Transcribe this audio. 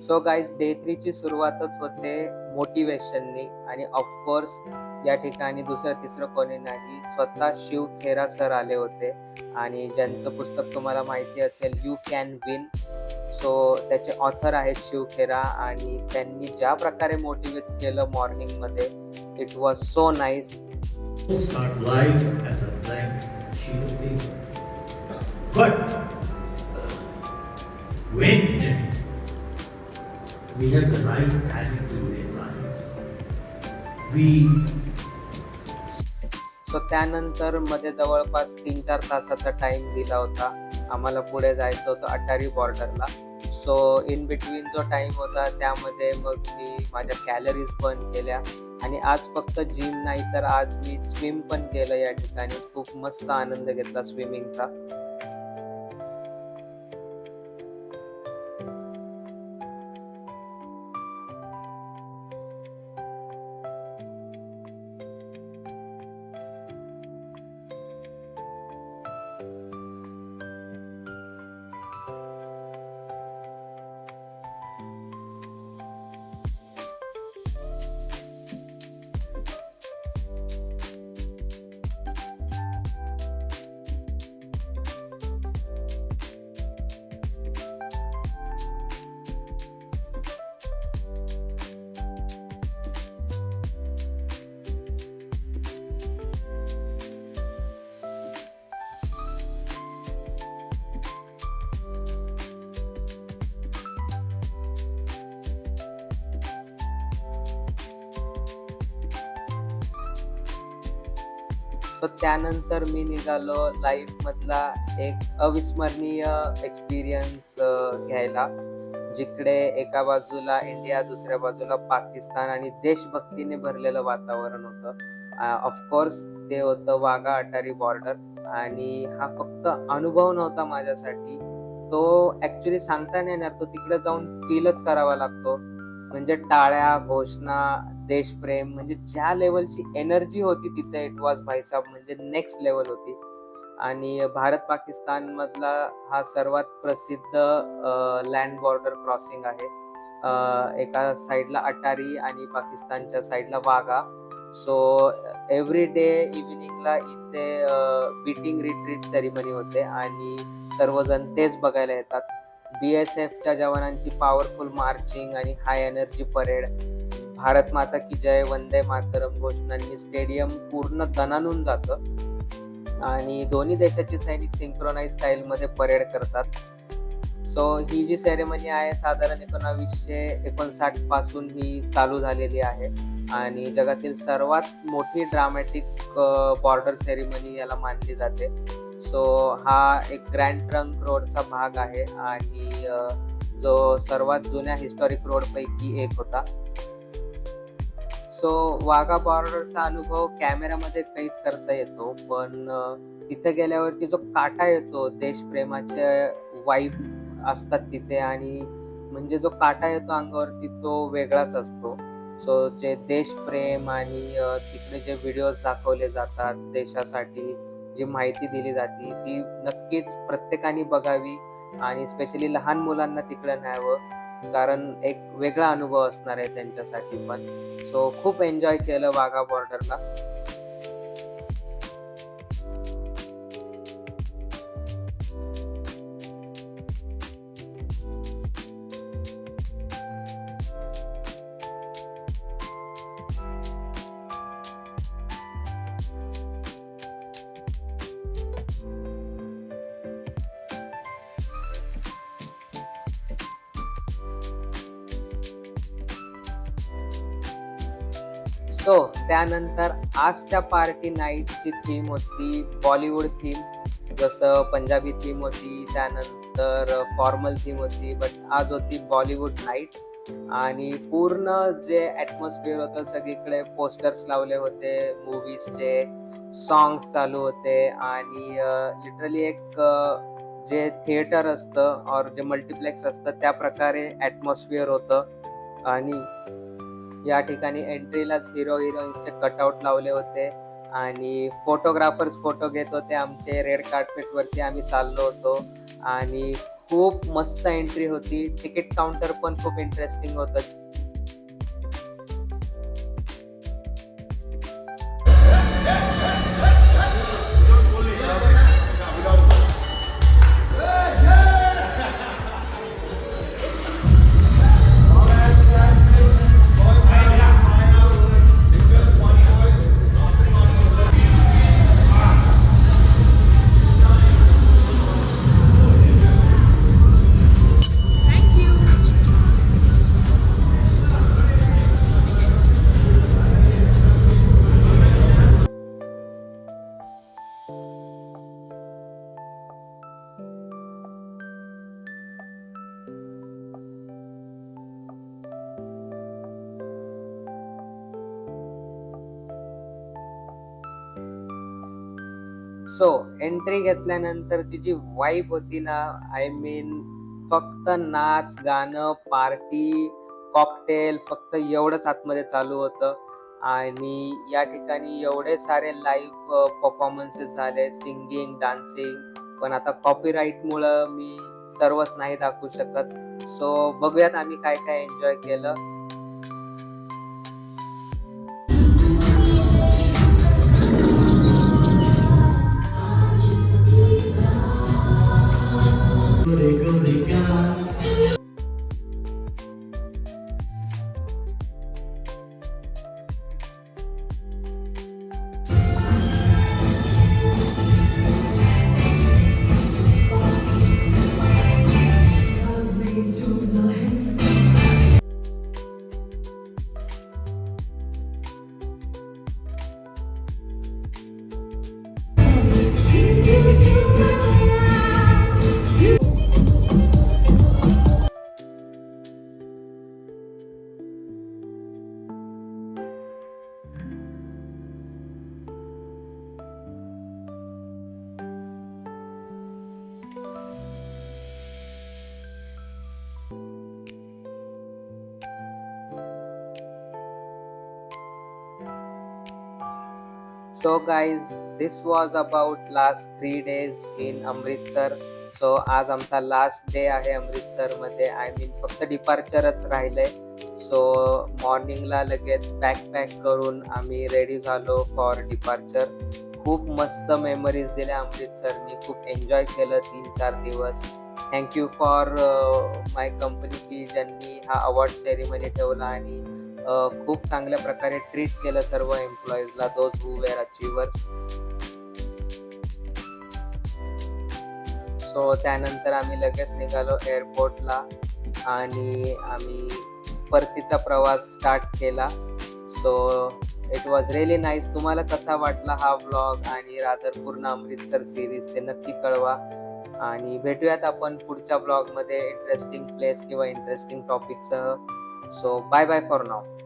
So guys day 3 ची सुरुवातच होते मोटिव्हेशननी आणि ऑफकोर्स या ठिकाणी दुसरं-तिसरं कोणी नाही, स्वतः शिव खेरा सर आले होते आणि ज्यांचं पुस्तक तुम्हाला माहिती असेल यू कॅन विन. सो त्याचे ऑथर आहेत शिव खेरा आणि त्यांनी ज्या प्रकारे मोटिव्हेट केलं मॉर्निंगमध्ये, it was so nice. Start life as a blank sheet of paper. But when we have the right attitude in life, we so त्यानंतर मध्ये जवळपास 3-4 तासाचा टाईम दिला होता. आम्हाला पुढे जायचं होतं अटारी बॉर्डरला. सो इन बिटवीन जो टाईम होता त्यामध्ये मग मी माझ्या कॅलरीज बर्न केल्या आणि आज फक्त जिम नाही तर आज मी स्विम पण केलं या ठिकाणी. खूप मस्त आनंद घेतला स्विमिंगचा. सो त्यानंतर मी निघालो लाईफमधला एक अविस्मरणीय एक्सपिरियन्स घ्यायला. जिकडे एका बाजूला इंडिया, दुसऱ्या बाजूला पाकिस्तान आणि देशभक्तीने भरलेलं वातावरण होतं. ऑफकोर्स ते होतं वाघा अटारी बॉर्डर आणि हा फक्त अनुभव नव्हता माझ्यासाठी. तो ॲक्चुअली सांगता नाही येणार. तो तिकडे जाऊन फीलच करावा लागतो. म्हणजे टाळ्या, घोषणा, देशप्रेम म्हणजे ज्या लेव्हलची एनर्जी होती तिथे इट वॉज भाईसाहब म्हणजे नेक्स्ट लेव्हल होती. आणि भारत-पाकिस्तानमधला हा सर्वात प्रसिद्ध लँड बॉर्डर क्रॉसिंग आहे. एका साइडला अटारी आणि पाकिस्तानच्या साइडला वाघा. सो एव्हरी डे इव्हनिंगला इथे बीटिंग रिट्रीट सेरेमनी होते आणि सर्वजण तेच बघायला येतात. BSFच्या जवानांची पॉवरफुल मार्चिंग आणि हाय एनर्जी परेड, भारत माता की जय, वंदे मातरम घोषणांनी स्टेडियम पूर्ण दणाणून जातं आणि दोन्ही देशाचे सैनिक सिंक्रोनाइज स्टाईलमध्ये परेड करतात. सो ही जी सेरेमनी आहे साधारण 1959 पासून ही चालू झालेली आहे आणि जगातील सर्वात मोठी ड्रामॅटिक बॉर्डर सेरेमनी याला मानली जाते. सो हा एक ग्रँड ट्रंक रोडचा भाग आहे आणि जो सर्वात जुन्या हिस्टॉरिक रोडपैकी एक होता. सो वाघा बॉर्डरचा अनुभव कॅमेऱ्यामध्ये कैद करता येतो, पण तिथे गेल्यावरती जो काटा येतो, देशप्रेमाचे वाइब असतात तिथे आणि म्हणजे जो काटा येतो अंगावरती तो वेगळाच असतो. सो जे देशप्रेम आणि तिकडे जे व्हिडिओज दाखवले जातात देशासाठी, जी माहिती दिली जाते ती नक्कीच प्रत्येकाने बघावी आणि स्पेशली लहान मुलांना तिकडे न्यावं. कारण एक वेगळा अनुभव असणार आहे त्यांच्यासाठी पण. सो खूप एन्जॉय केलं वाघा बॉर्डरला. सो त्यानंतर आजच्या पार्टी नाईटची थीम होती बॉलिवूड थीम. जसं पंजाबी थीम होती, त्यानंतर फॉर्मल थीम होती, बट आज होती बॉलिवूड नाईट. आणि पूर्ण जे ॲटमॉस्फिअर होतं सगळीकडे पोस्टर्स लावले होते मूव्हीजचे, सॉन्ग्स चालू होते आणि लिटरली एक जे थिएटर असतं और जे मल्टिप्लेक्स असतं त्या प्रकारे ॲटमॉस्फिअर होतं. आणि या ठिकाणी एंट्रीलाच हिरो-हिरोईन्सचे कटआउट लावले होते आणि फोटोग्राफर्स फोटो घेत होते आमचे. रेड कार्पेटवरती आम्ही चाललो होतो आणि खूप मस्त एंट्री होती. तिकीट काउंटर पण खूप इंटरेस्टिंग होतं. सो एंट्री घेतल्यानंतरची जी वाइब होती ना, आय मीन फक्त नाच, गाणं, पार्टी, कॉकटेल फक्त एवढंच आतमध्ये चालू होतं आणि या ठिकाणी एवढे सारे लाईव्ह परफॉर्मन्सेस झाले, सिंगिंग, डान्सिंग. पण आता कॉपीराईटमुळं मी सर्वच नाही दाखवू शकत. सो बघूयात आम्ही काय-काय एन्जॉय केलं. So guys, this was about last 3 days in Amritsar. So आज आमचा लास्ट डे आहे अमृतसरमध्ये. आय मीन फक्त डिपार्चरच राहिलंय. सो मॉर्निंगला लगेच बॅग करून आम्ही रेडी झालो फॉर डिपार्चर. खूप मस्त मेमरीज दिल्या अमृतसरनी. खूप एन्जॉय केलं 3-4 दिवस. Thank you for my company की ज्यांनी हा अवॉर्ड सेरेमनी ठेवला आणि खूप चांगल्या प्रकारे ट्रीट केलं सर्व एम्प्लॉईजला, those who were achievers. So त्यानंतर आम्ही लगेच निघालो एअरपोर्टला आणि आम्ही परतीचा प्रवास स्टार्ट केला. So it was really nice. तुम्हाला कसा वाटला हा व्लॉग आणि रादर पूर्ण अमृतसर सिरीज ते नक्की कळवा आणि भेटूयात आपण पुढच्या व्लॉगमध्ये इंटरेस्टिंग प्लेस किंवा इंटरेस्टिंग टॉपिकसह. So bye bye for now.